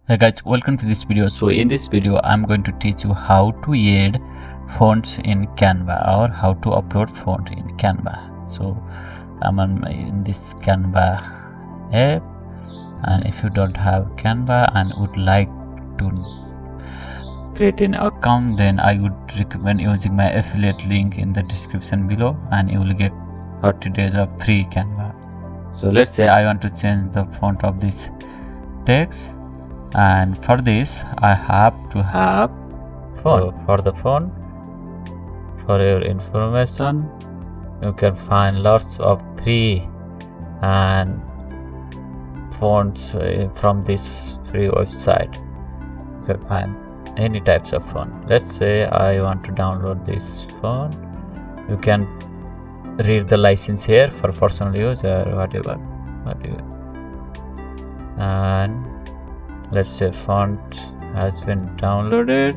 Hey guys, welcome to this video. So in this video I'm going to teach you how to add fonts in Canva or how to upload font in Canva. So I'm in this Canva app, and if you don't have Canva and would like to create an account, then I would recommend using my affiliate link in the description below, and you will get 30 days of free Canva. So let's say I want to change the font of this text, and for this I have to have font. For the font, for your information, you can find lots of free and fonts from this free website. You can find any types of font. Let's say I want to download this font. You can read the license here for personal use or whatever. And let's say font has been downloaded.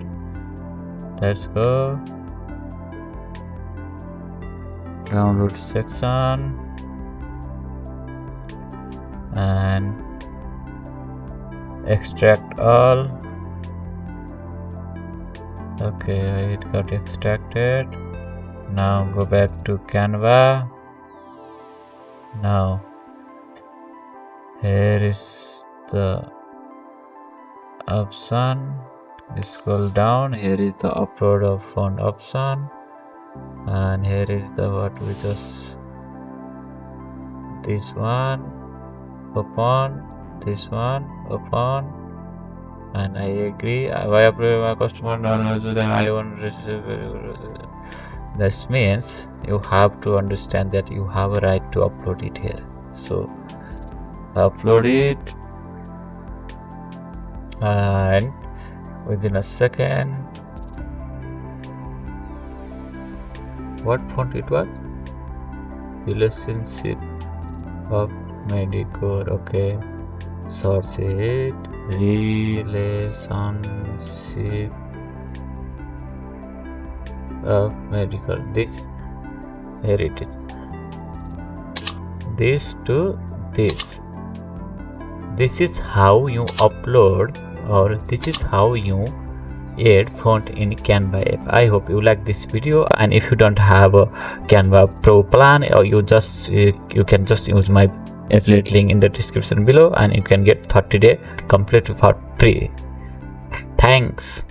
Let's go download section and extract all. Okay, it got extracted. Now go back to Canva. Now here is the option. Scroll down. Here is the upload of font option, and here is the what we just this one open, this one open, and I agree. I approve my customer downloads, then I want to receive. This means you have to understand that you have a right to upload it here. So upload it, and within a second, what font it was? Relationship of Medicare. Okay, search it. Relationship of medical. This, here it is. This to this. This is how you upload, or this is how you add font in Canva app. I hope you like this video, and if you don't have a Canva Pro plan, or you can just use my affiliate link in the description below, and you can get 30-day complete for free. Thanks.